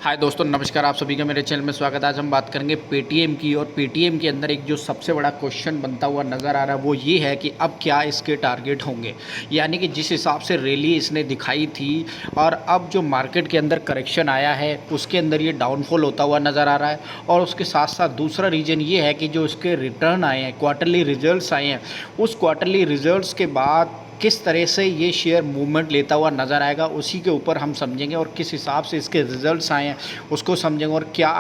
हाय दोस्तों, नमस्कार। आप सभी का मेरे चैनल में स्वागत है। आज हम बात करेंगे पेटीएम की। और पेटीएम के अंदर एक जो सबसे बड़ा क्वेश्चन बनता हुआ नज़र आ रहा है वो ये है कि अब क्या इसके टारगेट होंगे। यानी कि जिस हिसाब से रैली इसने दिखाई थी और अब जो मार्केट के अंदर करेक्शन आया है उसके अंदर ये डाउनफॉल होता हुआ नज़र आ रहा है। और उसके साथ साथ दूसरा रीज़न ये है कि जो इसके रिटर्न आए हैं, क्वार्टरली रिजल्ट्स आए हैं, उस क्वार्टरली रिजल्ट्स के बाद किस तरह से ये शेयर मूवमेंट लेता हुआ नज़र आएगा, उसी के ऊपर हम समझेंगे। और किस हिसाब से इसके रिजल्ट्स आए हैं उसको समझेंगे, और क्या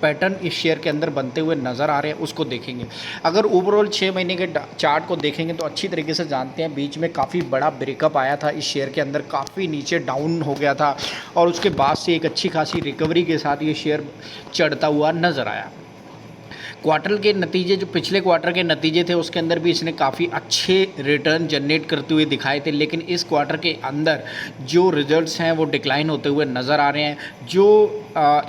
पैटर्न इस शेयर के अंदर बनते हुए नज़र आ रहे हैं उसको देखेंगे। अगर ओवरऑल 6 महीने के चार्ट को देखेंगे तो अच्छी तरीके से जानते हैं बीच में काफ़ी बड़ा ब्रेकअप आया था इस शेयर के अंदर, काफ़ी नीचे डाउन हो गया था और उसके बाद से एक अच्छी खासी रिकवरी के साथ ये शेयर चढ़ता हुआ नज़र आया। क्वार्टर के नतीजे, जो पिछले क्वार्टर के नतीजे थे उसके अंदर भी इसने काफ़ी अच्छे रिटर्न जनरेट करते हुए दिखाए थे, लेकिन इस क्वार्टर के अंदर जो रिजल्ट्स हैं वो डिक्लाइन होते हुए नज़र आ रहे हैं। जो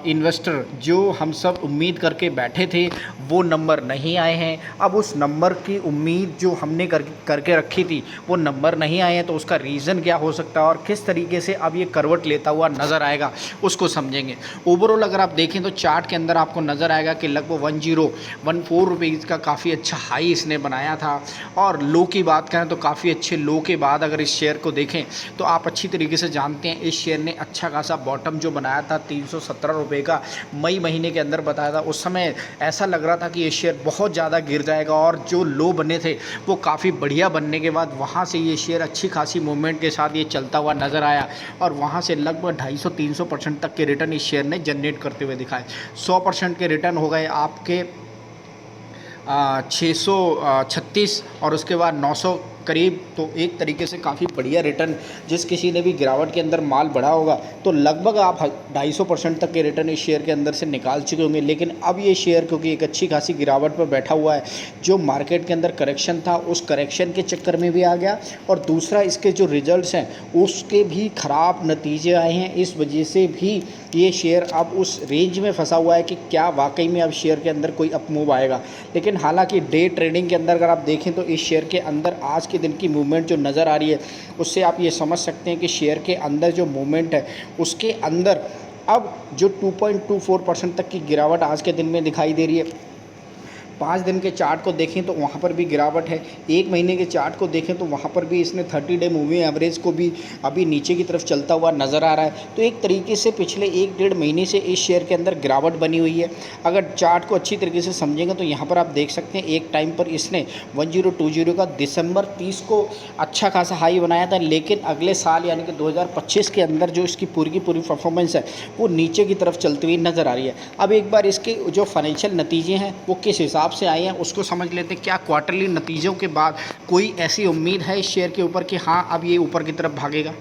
इन्वेस्टर, जो हम सब उम्मीद करके बैठे थे वो नंबर नहीं आए हैं। अब उस नंबर की उम्मीद जो हमने करके रखी थी वो नंबर नहीं आए हैं, तो उसका रीज़न क्या हो सकता है और किस तरीके से अब ये करवट लेता हुआ नज़र आएगा उसको समझेंगे। ओवरऑल अगर आप देखें तो चार्ट के अंदर आपको नज़र आएगा कि लगभग 1014 रुपीज़ का काफ़ी अच्छा हाई इसने बनाया था। और लो की बात करें तो काफ़ी अच्छे लो के बाद अगर इस शेयर को देखें तो आप अच्छी तरीके से जानते हैं इस शेयर ने अच्छा खासा बॉटम जो बनाया था 317 रुपये का मई महीने के अंदर बताया था। उस समय ऐसा लग रहा था कि ये शेयर बहुत ज़्यादा गिर जाएगा, और जो लो बने थे वो काफ़ी बढ़िया बनने के बाद वहाँ से ये शेयर अच्छी खासी मूवमेंट के साथ ये चलता हुआ नज़र आया, और वहाँ से लगभग 250-300% तक के रिटर्न इस शेयर ने जनरेट करते हुए दिखाए। 100% के रिटर्न हो गए आपके 636 और उसके बाद 900 करीब। तो एक तरीके से काफ़ी बढ़िया रिटर्न, जिस किसी ने भी गिरावट के अंदर माल बढ़ा होगा तो लगभग आप 250% तक के रिटर्न इस शेयर के अंदर से निकाल चुके होंगे। लेकिन अब ये शेयर क्योंकि एक अच्छी खासी गिरावट पर बैठा हुआ है, जो मार्केट के अंदर करेक्शन था उस करेक्शन के चक्कर में भी आ गया, और दूसरा इसके जो रिजल्ट्स हैं उसके भी ख़राब नतीजे आए हैं। इस वजह से भी ये शेयर अब उस रेंज में फंसा हुआ है कि क्या वाकई में अब शेयर के अंदर कोई अप मूव आएगा। लेकिन हालांकि डे ट्रेडिंग के अंदर अगर आप देखें तो इस शेयर के अंदर आज के दिन की मूवमेंट जो नज़र आ रही है उससे आप ये समझ सकते हैं कि शेयर के अंदर जो मूवमेंट है उसके अंदर अब जो 2.24% तक की गिरावट आज के दिन में दिखाई दे रही है। 5 दिन के चार्ट को देखें तो वहाँ पर भी गिरावट है। 1 महीने के चार्ट को देखें तो वहाँ पर भी इसने 30 डे मूविंग एवरेज को भी अभी नीचे की तरफ चलता हुआ नज़र आ रहा है। तो एक तरीके से पिछले 1-1.5 महीने से इस शेयर के अंदर गिरावट बनी हुई है। अगर चार्ट को अच्छी तरीके से समझेंगे तो यहाँ पर आप देख सकते हैं एक टाइम पर इसने 1020 का दिसंबर 30 को अच्छा खासा हाई बनाया था, लेकिन अगले साल यानी कि 2025 के अंदर जो इसकी पूरी की पूरी परफॉर्मेंस है वो नीचे की तरफ चलती हुई नज़र आ रही है। अब एक बार इसके जो फाइनेंशियल नतीजे हैं वो किस हिसाब से आए हैं उसको समझ लेते हैं। क्या क्वार्टरली नतीजों के बाद कोई ऐसी उम्मीद है इस शेयर के ऊपर कि हाँ अब ये ऊपर की तरफ भागेगा?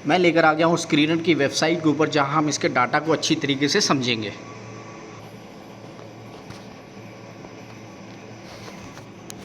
मैं लेकर आ गया हूँ स्क्रीनर की वेबसाइट के ऊपर, जहाँ हम इसके डाटा को अच्छी तरीके से समझेंगे।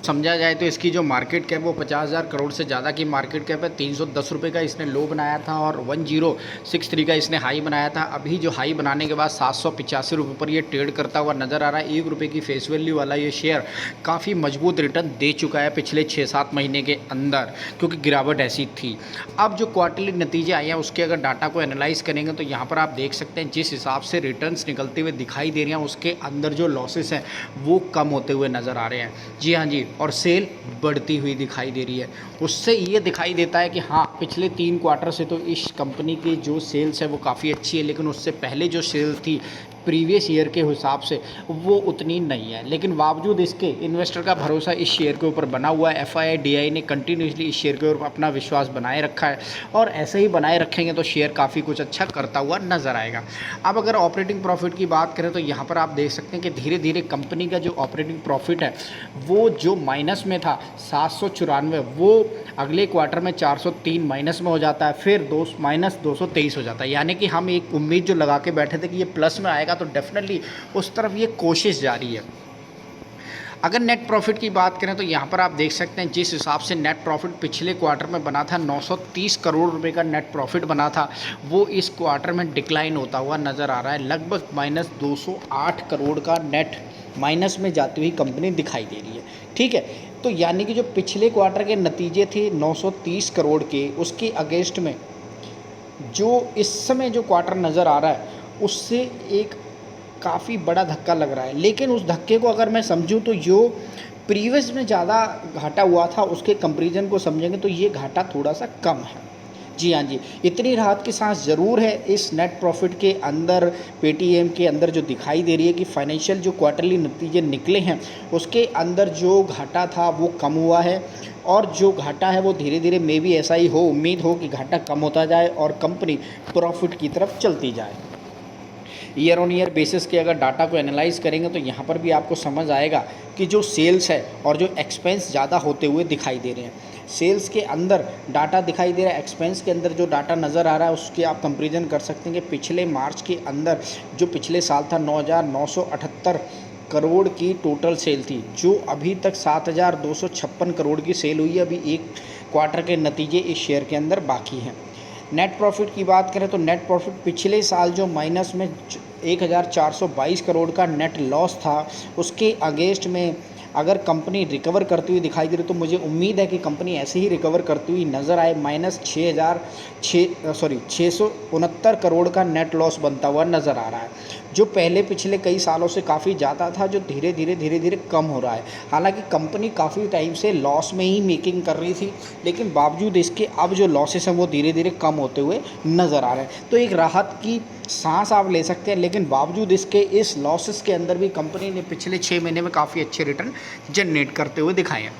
समझा जाए तो इसकी जो मार्केट कैप वो 50,000 करोड़ से ज़्यादा की मार्केट कैप है। 310 रुपये का इसने लो बनाया था और 1063 का इसने हाई बनाया था। अभी जो हाई बनाने के बाद 785 रुपये पर ये ट्रेड करता हुआ नज़र आ रहा है। 1 रुपये की फेस वैल्यू वाला ये शेयर काफ़ी मजबूत रिटर्न दे चुका है पिछले 6-7 महीने के अंदर, क्योंकि गिरावट ऐसी थी। अब जो क्वार्टरली नतीजे आए हैं उसके अगर डाटा को एनालाइज करेंगे तो यहाँ पर आप देख सकते हैं जिस हिसाब से रिटर्न्स निकलते हुए दिखाई दे रहे हैं उसके अंदर जो लॉसेस हैं वो कम होते हुए नज़र आ रहे हैं। जी हाँ जी, और सेल बढ़ती हुई दिखाई दे रही है। उससे ये दिखाई देता है कि हाँ पिछले 3 क्वार्टर से तो इस कंपनी की जो सेल्स है वो काफ़ी अच्छी है, लेकिन उससे पहले जो सेल्स थी प्रीवियस ईयर के हिसाब से वो उतनी नहीं है। लेकिन बावजूद इसके इन्वेस्टर का भरोसा इस शेयर के ऊपर बना हुआ है। FII ने कंटिन्यूसली इस शेयर के ऊपर अपना विश्वास बनाए रखा है, और ऐसे ही बनाए रखेंगे तो शेयर काफ़ी कुछ अच्छा करता हुआ नज़र आएगा। अब अगर ऑपरेटिंग प्रॉफिट की बात करें तो यहाँ पर आप देख सकते हैं कि धीरे धीरे कंपनी का जो ऑपरेटिंग प्रॉफिट है वो जो माइनस में था 794, वो अगले क्वार्टर में 403 माइनस में हो जाता है, फिर -223 हो जाता है। यानी कि हम एक उम्मीद जो लगा के बैठे थे कि ये प्लस में आएगा तो डेफिनेटली उस तरफ ये कोशिश जारी है। अगर नेट प्रॉफिट की बात करें तो यहाँ पर आप देख सकते हैं जिस हिसाब से नेट प्रॉफिट पिछले क्वार्टर में बना था 930 करोड़ रुपए का नेट प्रॉफिट बना था, वो इस क्वार्टर में डिक्लाइन होता हुआ नज़र आ रहा है। लगभग -208 करोड़ का नेट माइनस में जाती हुई कंपनी दिखाई दे रही है। ठीक है, तो यानी कि जो पिछले क्वार्टर के नतीजे थे 930 करोड़ के, उसके अगेंस्ट में जो इस समय जो क्वार्टर नज़र आ रहा है उससे एक काफ़ी बड़ा धक्का लग रहा है। लेकिन उस धक्के को अगर मैं समझूँ तो जो प्रीवियस में ज़्यादा घाटा हुआ था उसके कंपैरिजन को समझेंगे तो ये घाटा थोड़ा-सा कम है। जी हाँ जी, इतनी राहत की सांस ज़रूर है इस नेट प्रॉफ़िट के अंदर, पेटीएम के अंदर जो दिखाई दे रही है कि फाइनेंशियल जो क्वार्टरली नतीजे निकले हैं, उसके अंदर जो घाटा था वो कम हुआ है और जो घाटा है वो धीरे-धीरे मे बी ऐसा ही हो, उम्मीद हो कि घाटा कम होता जाए और कंपनी प्रॉफ़िट की तरफ चलती जाए। ईयर ऑन ईयर बेसिस के अगर डाटा को एनालाइज़ करेंगे तो यहाँ पर भी आपको समझ आएगा कि जो सेल्स है और जो एक्सपेंस ज़्यादा होते हुए दिखाई दे रहे हैं। सेल्स के अंदर डाटा दिखाई दे रहा है, एक्सपेंस के अंदर जो डाटा नज़र आ रहा है उसके आप कंपैरिजन कर सकते हैं कि पिछले मार्च के अंदर जो पिछले साल था 9,978 करोड़ की टोटल सेल थी, जो अभी तक 7,256 करोड़ की सेल हुई है। अभी एक क्वार्टर के नतीजे इस शेयर के अंदर बाकी हैं। नेट प्रॉफिट की बात करें तो नेट प्रॉफिट पिछले साल जो माइनस में 1,422 करोड़ का नेट लॉस था, उसके अगेंस्ट में अगर कंपनी रिकवर करती हुई दिखाई दे रही तो मुझे उम्मीद है कि कंपनी ऐसे ही रिकवर करती हुई नज़र आए। माइनस 669 करोड़ का नेट लॉस बनता हुआ नज़र आ रहा है, जो पहले पिछले कई सालों से काफ़ी ज़्यादा था, जो धीरे धीरे कम हो रहा है। हालांकि कंपनी काफ़ी टाइम से लॉस में ही मेकिंग कर रही थी, लेकिन बावजूद इसके अब जो लॉसेस हैं वो धीरे धीरे कम होते हुए नज़र आ रहे हैं। तो एक राहत की सांस आप ले सकते हैं, लेकिन बावजूद इसके इस लॉसेस के अंदर भी कंपनी ने पिछले 6 महीने में काफ़ी अच्छे रिटर्न जनरेट करते हुए दिखाए हैं।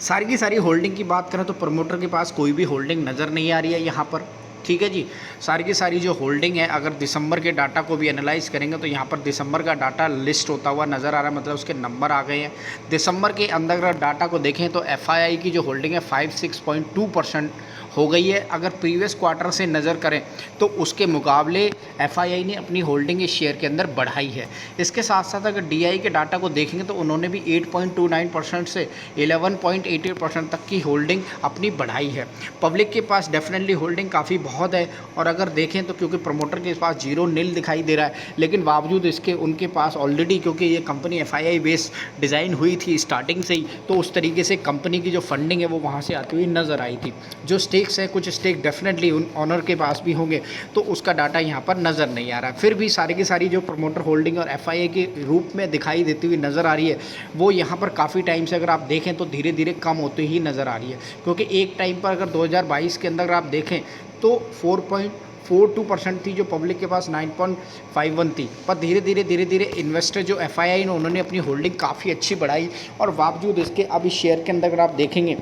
सारी की सारी होल्डिंग की बात करें तो प्रमोटर के पास कोई भी होल्डिंग नज़र नहीं आ रही है यहाँ पर। ठीक है जी, सारी की सारी जो होल्डिंग है, अगर दिसंबर के डाटा को भी एनालाइज करेंगे तो यहाँ पर दिसंबर का डाटा लिस्ट होता हुआ नज़र आ रहा है, मतलब उसके नंबर आ गए हैं। दिसंबर के अंदर अगर डाटा को देखें तो एफआईआई की जो होल्डिंग है 56.2% हो गई है। अगर प्रीवियस क्वार्टर से नज़र करें तो उसके मुकाबले एफआईआई ने अपनी होल्डिंग इस शेयर के अंदर बढ़ाई है। इसके साथ साथ अगर डीआई के डाटा को देखेंगे तो उन्होंने भी 8.29% से 11.88% तक की होल्डिंग अपनी बढ़ाई है। पब्लिक के पास डेफिनेटली होल्डिंग काफ़ी बहुत है, और अगर देखें तो क्योंकि प्रमोटर के पास 0 दिखाई दे रहा है, लेकिन बावजूद इसके उनके पास ऑलरेडी, क्योंकि ये कंपनी एफआईआई बेस्ड डिज़ाइन हुई थी स्टार्टिंग से ही, तो उस तरीके से कंपनी की जो फंडिंग है वो वहाँ से आती हुई नज़र आई थी। जो स्टेक्स हैं, कुछ स्टेक डेफिनेटली उन ऑनर के पास भी होंगे, तो उसका डाटा यहाँ पर नज़र नहीं आ रहा है। फिर भी सारी की सारी जो प्रमोटर होल्डिंग और एफआईआई के रूप में दिखाई देती हुई नज़र आ रही है, वो यहाँ पर काफ़ी टाइम से अगर आप देखें तो धीरे धीरे कम होती ही नज़र आ रही है। क्योंकि एक टाइम पर अगर 2022 के अंदर आप देखें तो 4.42% थी जो पब्लिक के पास 9.51 थी, पर धीरे धीरे इन्वेस्टर जो एफआईआई ने उन्होंने अपनी होल्डिंग काफ़ी अच्छी बढ़ाई, और बावजूद इसके अब इस शेयर के अंदर अगर आप देखेंगे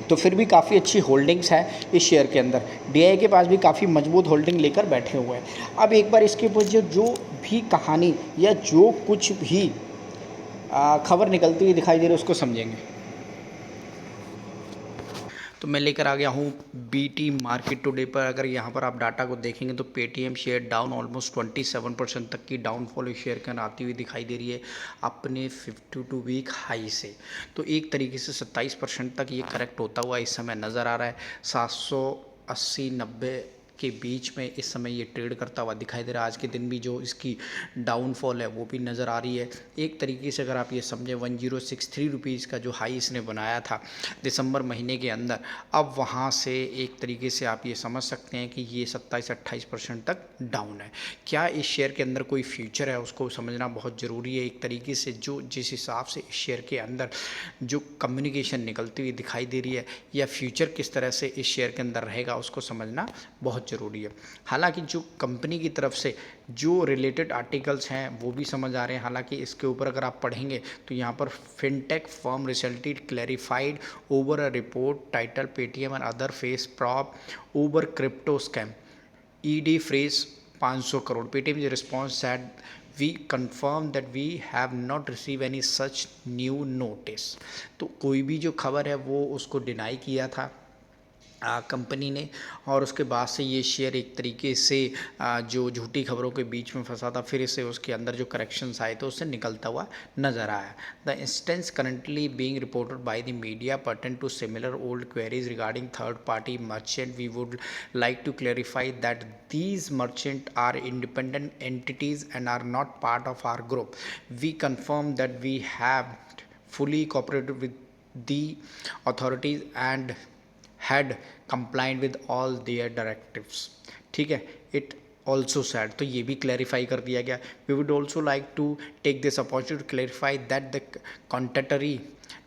तो फिर भी काफ़ी अच्छी होल्डिंग्स है इस शेयर के अंदर। डीआई के पास भी काफ़ी मजबूत होल्डिंग लेकर बैठे हुए हैं। अब एक बार इसके ऊपर जो भी कहानी या जो कुछ भी खबर निकलती हुई दिखाई दे रही है उसको समझेंगे। तो मैं लेकर आ गया हूँ बीटी मार्केट टुडे पर। अगर यहाँ पर आप डाटा को देखेंगे तो पेटीएम शेयर डाउन ऑलमोस्ट 27% तक की डाउनफॉल इस शेयर के आती हुई दिखाई दे रही है अपने 52 वीक हाई से। तो एक तरीके से 27% तक ये करेक्ट होता हुआ इस समय नज़र आ रहा है। 780-90 के बीच में इस समय ये ट्रेड करता हुआ दिखाई दे रहा है। आज के दिन भी जो इसकी डाउनफॉल है वो भी नज़र आ रही है। एक तरीके से अगर आप ये समझें 1063 रुपीज़ का जो हाई इसने बनाया था दिसंबर महीने के अंदर, अब वहाँ से एक तरीके से आप ये समझ सकते हैं कि ये 27-28% तक डाउन है। क्या इस शेयर के अंदर कोई फ्यूचर है, उसको समझना बहुत ज़रूरी है। एक तरीके से जो जिस हिसाब से इस शेयर के अंदर जो कम्युनिकेशन निकलती हुई दिखाई दे रही है, या फ्यूचर किस तरह से इस शेयर के अंदर रहेगा, उसको समझना बहुत ज़रूरी है। हालांकि जो कंपनी की तरफ से जो रिलेटेड आर्टिकल्स हैं वो भी समझ आ रहे हैं। हालांकि इसके ऊपर अगर आप पढ़ेंगे तो यहाँ पर fintech firm resulted clarified over a report title Paytm and other face prop over crypto scam ED freeze 500 crore. Paytm response that we confirm that we have not receive any such new notice. तो कोई भी जो खबर है वो उसको deny किया था कंपनी ने, और उसके बाद से ये शेयर एक तरीके से जो झूठी खबरों के बीच में फंसा था, फिर इसे उसके अंदर जो करेक्शंस आए थे उससे निकलता हुआ नज़र आया। The instance currently being reported by the media pertain to similar old queries regarding third party merchant. We would like to clarify that these merchant are independent entities and are not part of our group. We confirm that we have fully cooperated with the authorities and had complied with all their directives. ठीक है, it also sad, तो ये भी clarify कर दिया गया। We would also like to take this opportunity to clarify that the contrary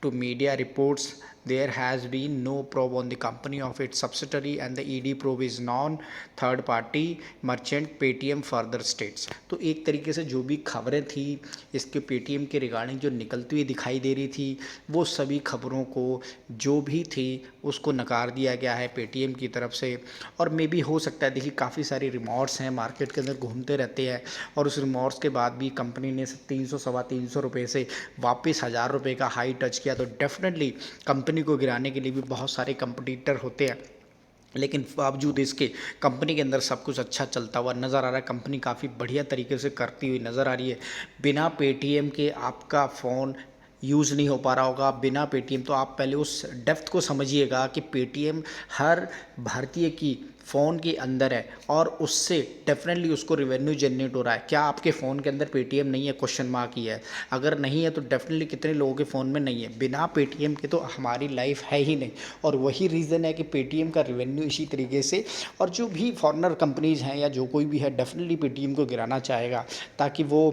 to media reports there has been no probe on the company of its subsidiary and the ED probe is non third party merchant Paytm further states। तो एक तरीके से जो भी खबरें थी इसके Paytm के रिगार्डिंग जो निकलती हुई दिखाई दे रही थी, वो सभी खबरों को जो भी थी उसको नकार दिया गया है पेटीएम की तरफ से। और मे भी हो सकता है, देखिए काफ़ी सारे रिमॉर्स हैं मार्केट के अंदर घूमते रहते हैं, और उस रिमॉर्स के बाद भी कंपनी ने 300 सवा 300 रुपये से वापस 1000 रुपये का हाई टच किया। तो डेफिनेटली कंपनी को गिराने के लिए भी बहुत सारे कंपटीटर होते हैं, लेकिन बावजूद इसके कंपनी के अंदर सब कुछ अच्छा चलता हुआ नज़र आ रहा है। कंपनी काफ़ी बढ़िया तरीके से करती हुई नज़र आ रही है। बिना पेटीएम के आपका फ़ोन यूज़ नहीं हो पा रहा होगा, बिना पेटीएम। तो आप पहले उस डेप्थ को समझिएगा कि पेटीएम हर भारतीय की फ़ोन के अंदर है, और उससे डेफिनेटली उसको रेवेन्यू जनरेट हो रहा है। क्या आपके फ़ोन के अंदर पेटीएम नहीं है? क्वेश्चन मार्क ही है। अगर नहीं है तो डेफिनेटली कितने लोगों के फ़ोन में नहीं है। बिना पेटीएम के तो हमारी लाइफ है ही नहीं, और वही रीज़न है कि पेटीएम का रेवेन्यू इसी तरीके से, और जो भी फॉरेनर कंपनीज़ हैं या जो कोई भी है डेफिनेटली पेटीएम को गिराना चाहेगा ताकि वो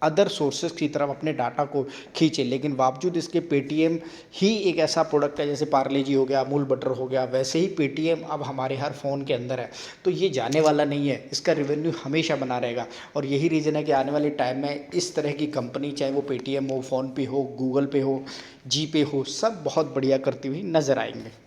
अदर सोर्सेज की तरफ अपने डाटा को खींचे। लेकिन बावजूद इसके पेटीएम ही एक ऐसा प्रोडक्ट है, जैसे पार्ले जी हो गया, अमूल बटर हो गया, वैसे ही पेटीएम अब हमारे हर फ़ोन के अंदर है। तो ये जाने वाला नहीं है, इसका रेवेन्यू हमेशा बना रहेगा। और यही रीज़न है कि आने वाले टाइम में इस तरह की कंपनी, चाहे वो पेटीएम हो, फ़ोन पे हो, गूगल पे हो, जी पे हो, सब बहुत बढ़िया करती हुई नज़र आएंगे।